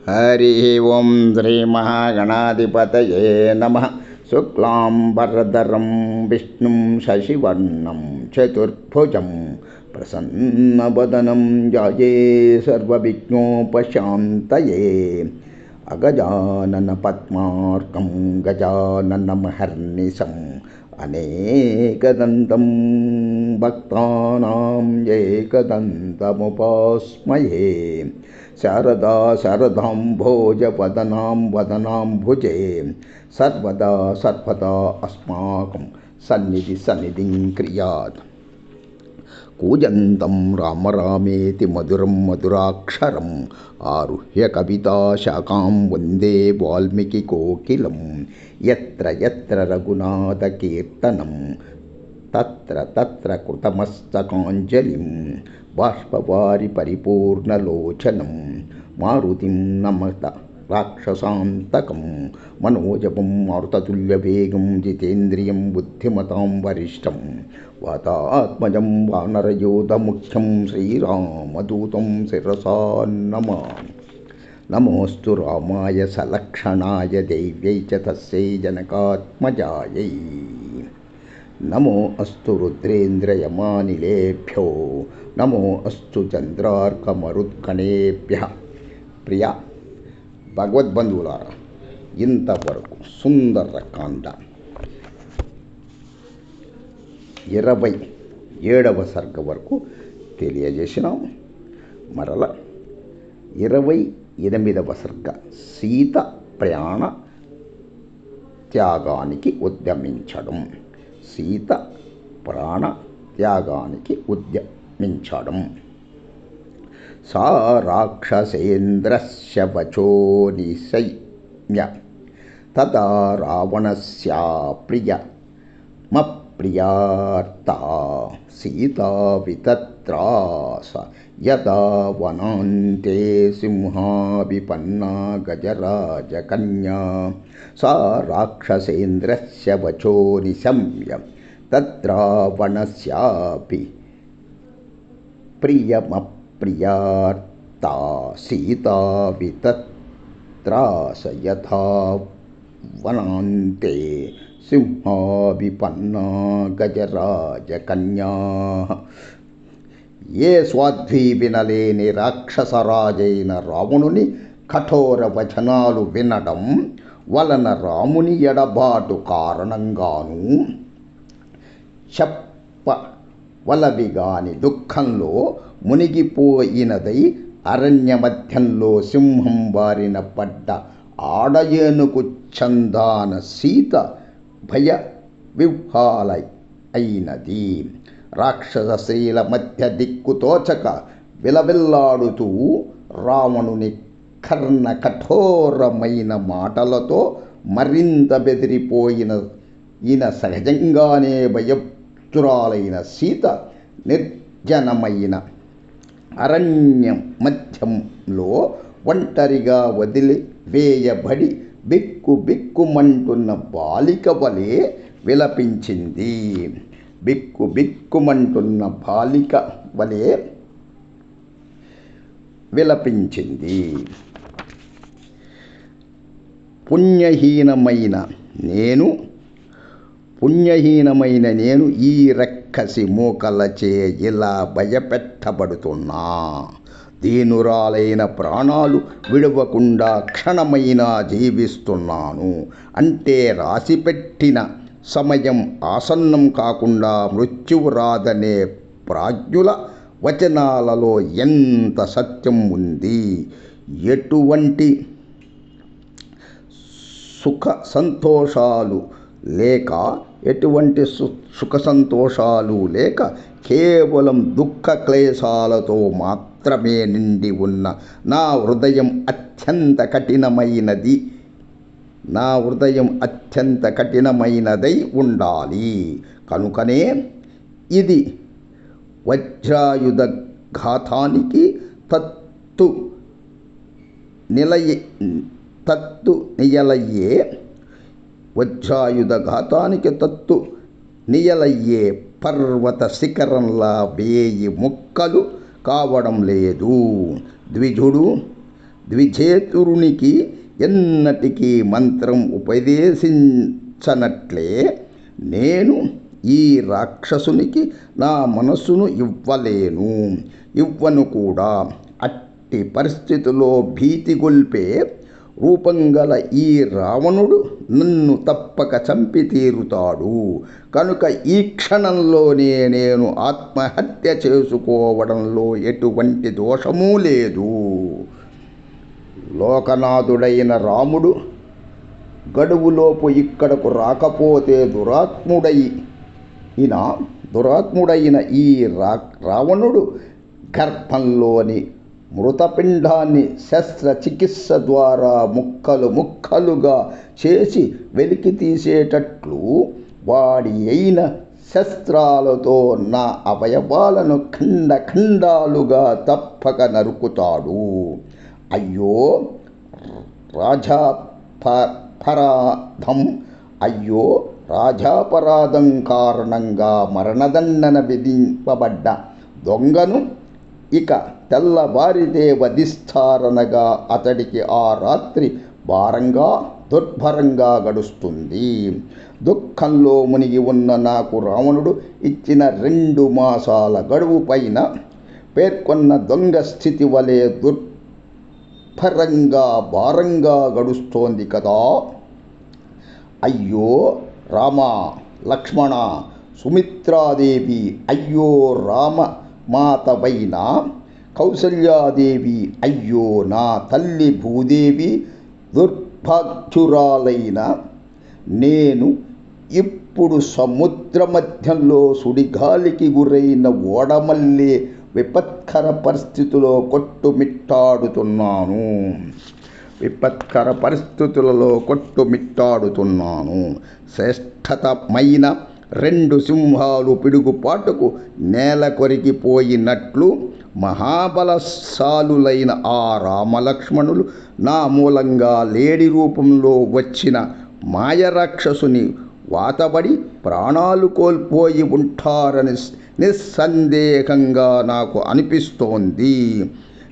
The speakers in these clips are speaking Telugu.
హరి ఓం శ్రీ మహాగణాధిపతయే నమః. శుక్లాంబరధరం విష్ణుం శశివర్ణం చతుర్భుజం ప్రసన్నవదనం ధ్యాయే సర్వవిఘ్నోపశాంతయే. అగజానన పద్మార్కం గజాననమహర్నిశం అనేకదంతం భక్తానాం ఏకదంతముపాస్మయే. శారదా శారదాంభోజవదనాం వదనాంభుజే సర్వదా సర్వదా అస్మాకం సన్నిధిం క్రియాత్. కూజంతం రామ రామేతి మధురం మధురాక్షరం ఆరుహ్య కవితాశాఖాం వందే వాల్మీకి కోకిలం. యత్ర యత్ర రఘునాథకీర్తనం తత్ర తత్ర కృతమస్తకాంజలిం. బాష్పవారి పరిపూర్ణలోచనం మారుతిం నమత రాక్షసాంతకం. మనోజపం మారుతతుల్యవేగం జితేంద్రియం బుద్ధిమతాం వరిష్టం. వాతాత్మజం వానరయోధముఖ్యం శ్రీరామదూతం శిరసా నమామి. నమోస్తు రామాయ సలక్షణాయ దేవ్యై చ తస్యై జనకాత్మజాయై. నమో అస్తు రుద్రేంద్రయమానిలేభ్యో నమో అస్తు చంద్రార్కమరుద్గణేభ్య. ప్రియ భగవద్బంధువులారా, ఇంతవరకు సుందరకాండ 27వ సర్గ వరకు తెలియజేసినాం. మరల 28వ సర్గ సీత ప్రయాణ త్యాగానికి ఉద్యమించడం. సీత ప్రాణ త్యాగానికి ఉద్యమించడం. సా రాక్షసేంద్రస్య వచో నిశమ్య తదా రావణస్య ప్రియమప్రియార్తా సీతా వితత్రాస యదా వనాంతే సింహావిపన్నా గజరాజకన్యా. సా రాక్షసేంద్రస్య వచో నిశమ్య తద్రావణస్యాపి ప్రియమప్రియార్తా సీతా వితత్రాస యథా వనాంతే సింహావిపన్నా గజరాజకన్యా. ఏ స్వాధ్వి వినలేని రాక్షసరాజైన రావణుని కఠోర వచనాలు వినడం వలన రాముని ఎడబాటు కారణంగాను చెప్పవలవిగాని దుఃఖంలో మునిగిపోయినదై అరణ్య మధ్యంలో సింహం బారిన పడ్డ ఆడయేనుకు చందాన సీత భయ విహ్వాలై అయినది. రాక్షస స్త్రీల మధ్య దిక్కుతోచక విలవిల్లాడుతూ రావణుని కర్ణ కఠోరమైన మాటలతో మరింత బెదిరిపోయిన సహజంగానే భయచురాలైన సీత నిర్జనమైన అరణ్యం మధ్యంలో ఒంటరిగా వదిలివేయబడి బిక్కుమంటున్న బాలిక వలె విలపించింది. బిక్కుమంటున్న బాలిక వలె విలపించింది. పుణ్యహీనమైన నేను ఈ రక్కసి మూకలచే ఇలా భయపెట్టబడుతున్నా. దీనురాలైన ప్రాణాలు విడవకుండా క్షణమైనా జీవిస్తున్నాను అంటే రాసిపెట్టిన సమయం ఆసన్నం కాకుండా మృత్యువు రాదనే ప్రాజ్ఞుల వచనాలలో ఎంత సత్యం ఉంది. ఎటువంటి సుఖ సంతోషాలు లేక కేవలం దుఃఖ క్లేశాలతో మాత్రమే నిండి ఉన్న నా హృదయం అత్యంత కఠినమైనదై ఉండాలి. కనుకనే ఇది వజ్రాయుధ ఘాతానికి తత్తు నియలయ్యే పర్వత శిఖరంలా 1000 ముక్కలు కావడం లేదు. ద్విజుడు ద్విజేతురునికి ఎన్నటికీ మంత్రం ఉపదేశించనట్లే నేను ఈ రాక్షసునికి నా మనస్సును ఇవ్వను కూడా. అట్టి పరిస్థితిలో భీతిగొల్పే రూపం గల ఈ రావణుడు నన్ను తప్పక చంపి తీరుతాడు. కనుక ఈ క్షణంలోనే నేను ఆత్మహత్య చేసుకోవడంలో ఎటువంటి దోషమూ లేదు. లోకనాథుడైన రాముడు గడువులోపు ఇక్కడకు రాకపోతే దురాత్ముడైన ఈ రావణుడు గర్భంలోని మృతపిండాన్ని శస్త్రచికిత్స ద్వారా ముక్కలుగా చేసి వెలికి తీసేటట్లు వాడి అయిన శస్త్రాలతో నా అవయవాలను ఖండాలుగా తప్పక నరుకుతాడు. అయ్యో రాజాపరాధం కారణంగా మరణదండన విధింపబడ్డ దొంగను ఇక తెల్లవారితే వధిస్తారనగా అతడికి ఆ రాత్రి దుర్భరంగా గడుస్తుంది. దుఃఖంలో మునిగి ఉన్న నాకు రావణుడు ఇచ్చిన 2 మాసాల గడువు పైన పేర్కొన్న దొంగ స్థితి వలె భారంగా గడుస్తోంది కదా. అయ్యో రామ, లక్ష్మణ, సుమిత్రాదేవి, అయ్యో రామ మాతవైన కౌసల్యాదేవి, అయ్యో నా తల్లి భూదేవి, దుర్భాగ్యురాలైన నేను ఇప్పుడు సముద్ర మధ్యంలో సుడిగాలికి గురైన ఓడమల్లే విపత్కర పరిస్థితులలో కొట్టుమిట్టాడుతున్నాను. శ్రేష్టతమైన 2 సింహాలు పిడుగుపాటుకు నేల కొరికిపోయినట్లు మహాబలశాలులైన ఆ రామలక్ష్మణులు నా మూలంగా లేడి రూపంలో వచ్చిన మాయరాక్షసుని వాతబడి ప్రాణాలు కోల్పోయి ఉంటారని నిస్సందేహంగా నాకు అనిపిస్తోంది.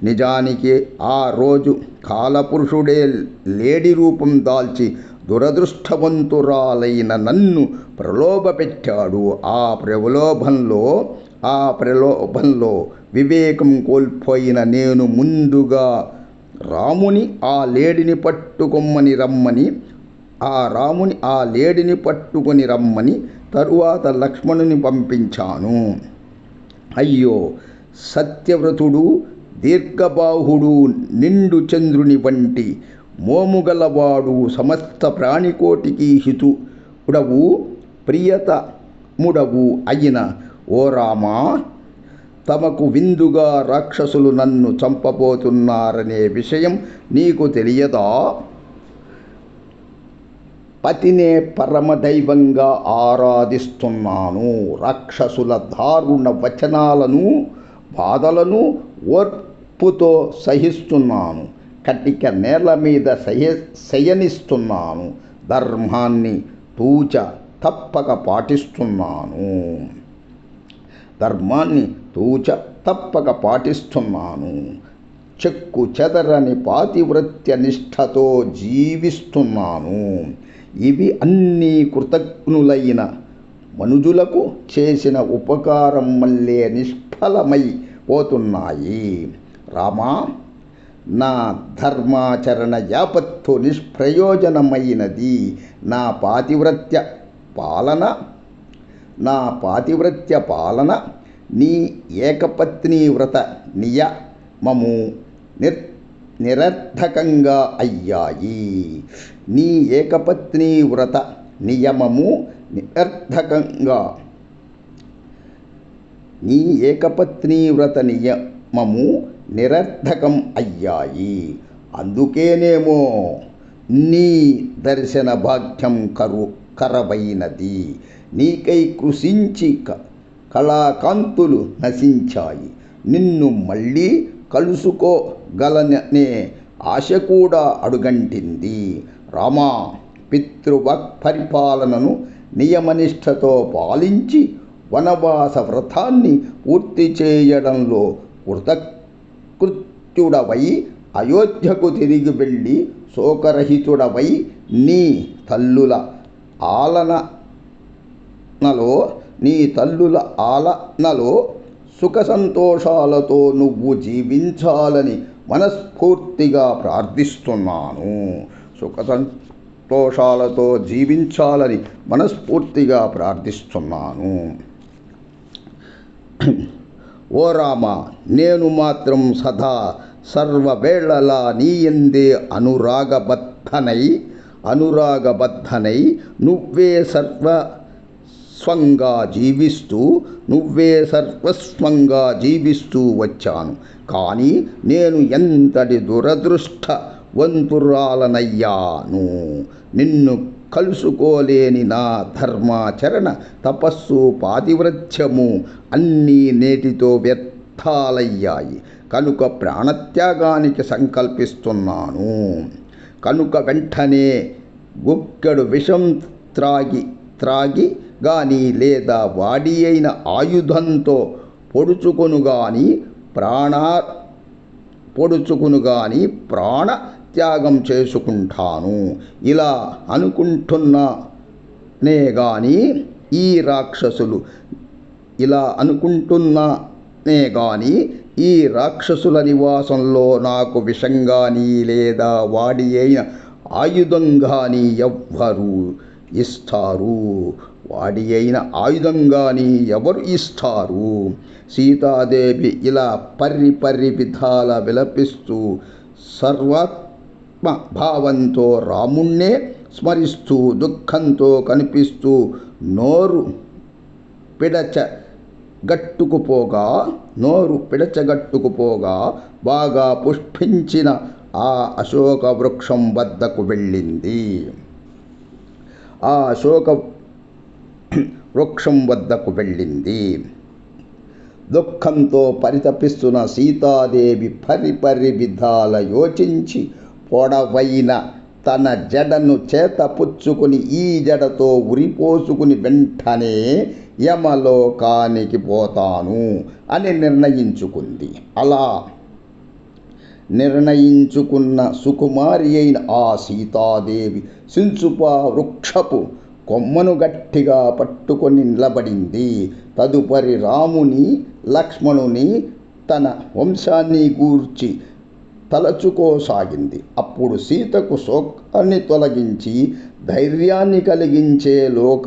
నిజానికి ఆ రోజు కాలపురుషుడే లేడి రూపం దాల్చి దురదృష్టవంతురాలైన నన్ను ప్రలోభపెట్టాడు. ఆ ప్రలోభంలో వివేకం కోల్పోయిన నేను ముందుగా రాముని ఆ లేడిని పట్టుకొని రమ్మని తరువాత లక్ష్మణుని పంపించాను. అయ్యో సత్యవ్రతుడు, దీర్ఘబాహుడు, నిండు చంద్రుని వంటి మోముగలవాడు, సమస్త ప్రాణికోటికి హితుడవు, ప్రియతముడవు అయిన ఓ రామా, తమకు విందుగా రాక్షసులు నన్ను చంపబోతున్నారనే విషయం నీకు తెలియదా? పతినే పరమదైవంగా ఆరాధిస్తున్నాను. రాక్షసుల దారుణ వచనాలను, బాధలను ఓర్పుతో సహిస్తున్నాను. కటిక నేల మీద శయనిస్తున్నాను. ధర్మాన్ని తూచ తప్పక పాటిస్తున్నాను. చెక్కు చెదరని పాతివ్రత్య నిష్ఠతో జీవిస్తున్నాను. ఇవి అన్నీ కృతజ్ఞులైన మనుజులకు చేసిన ఉపకారం వల్లే నిష్ఫలమై పోతున్నాయి. రామా, నా ధర్మాచరణ యావత్తు నిష్ప్రయోజనమైనది. నా పాతివ్రత్య పాలన నీ ఏకపత్ని వ్రత నియమము నిరర్థకంగా అయ్యాయి. నీ ఏకపత్ని వ్రత నియమము నిరర్థకం అయ్యాయి. అందుకేనేమో నీ దర్శన భాగ్యం కరవైనది. నీకై కృషించి కళాకాంతులు నశించాయి. నిన్ను మళ్ళీ కలుసుకోగలనే ఆశ కూడా అడుగంటింది. రామా, పితృవాక్ పరిపాలనను నియమనిష్టతో పాలించి వనవాస వ్రతాన్ని పూర్తి చేయడంలో కృతకృత్యుడవై అయోధ్యకు తిరిగి వెళ్ళి శోకరహితుడవై నీ తల్లుల ఆలనలో సుఖ సంతోషాలతో నువ్వు జీవించాలని మనస్ఫూర్తిగా ప్రార్థిస్తున్నాను. సుఖ సంతోషాలతో జీవించాలని మనస్ఫూర్తిగా ప్రార్థిస్తున్నాను. ఓ రామ, నేను మాత్రం సదా సర్వవేళలా నీయందే అనురాగబద్ధనై నువ్వే సర్వస్వంగా జీవిస్తూ వచ్చాను. కానీ నేను ఎంతటి దురదృష్టవంతురాలనయ్యాను. నిన్ను కలుసుకోలేని నా ధర్మాచరణ, తపస్సు, పాతివ్రత్యము అన్నీ నేటితో వ్యర్థాలయ్యాయి. కనుక ప్రాణత్యాగానికి సంకల్పిస్తున్నాను. కనుక వెంటనే గుక్కెడు విషం త్రాగి గాని లేదా వాడి అయిన ఆయుధంతో పొడుచుకును గాని ప్రాణ త్యాగం చేసుకుంటాను. ఇలా అనుకుంటున్నానే గాని ఈ రాక్షసుల నివాసంలో నాకు విషం గాని లేదా వాడి అయిన ఆయుధం గాని ఎవరు ఇస్తారు? సీతాదేవి ఇలా పర్రి విధాల విలపిస్తూ సర్వాత్మ భావంతో రాముణ్ణే స్మరిస్తూ దుఃఖంతో కనిపిస్తూ నోరు పిడచగట్టుకుపోగా బాగా పుష్పించిన ఆ అశోక వృక్షం వద్దకు వెళ్ళింది. దుఃఖంతో పరితపిస్తున్న సీతాదేవి పరి విధాల యోచించి పొడవైన తన జడను చేతపుచ్చుకుని ఈ జడతో ఉరిపోసుకుని వెంటనే యమలోకానికి పోతాను అని నిర్ణయించుకుంది. అలా నిర్ణయించుకున్న సుకుమారి అయిన ఆ సీతాదేవి సించుపా వృక్షపు కొమ్మను గట్టిగా పట్టుకొని నిలబడింది. తదుపరి రాముని, లక్ష్మణుని, తన వంశాన్ని గూర్చి తలచుకోసాగింది. అప్పుడు సీతకు శోకాన్ని తొలగించి ధైర్యాన్ని కలిగించే లోక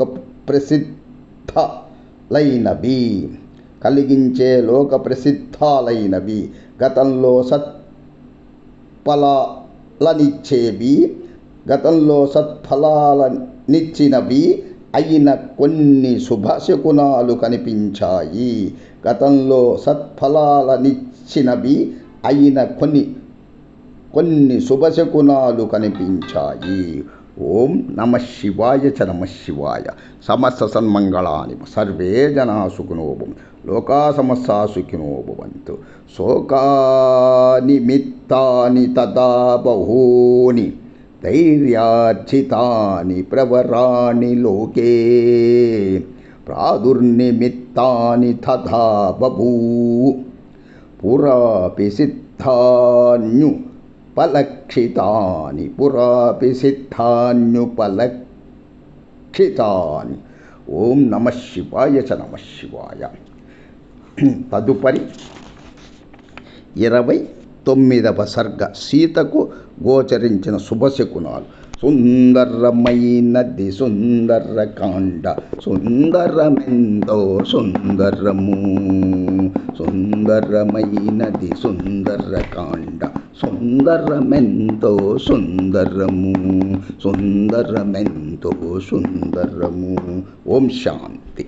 ప్రసిద్ధాలైనవి గతంలో సత్ఫలాలనిచ్చినవి అయిన కొన్ని శుభశకునాలు కనిపించాయి. ఓం నమః శివాయ చ నమః శివాయ. సమస్త సన్మంగళాని సర్వే జనా సుఖినో భవంతు. లోకా సమస్తా సుఖినో భవంతు. శోకానిమిత్తాని తదా బహూని ధైర్యార్జితాని ప్రవరాణి లోకే ప్రాదుర్నిమిత్తాని తథా బభూ పురాపి సిద్ధాన్యుపలక్షితాని. ఓం నమః శివాయ చ నమః శివాయ. తదుపరి 29వ సర్గ. సీతకు గోచరించిన శుభశకునాలు. సుందరమైనది సుందరకాండ, సుందరమెందో సుందరము. సుందరమైనది సుందరకాండ, సుందరమెంతో సుందరము. సుందరమెంతో సుందరము. ఓం శాంతి.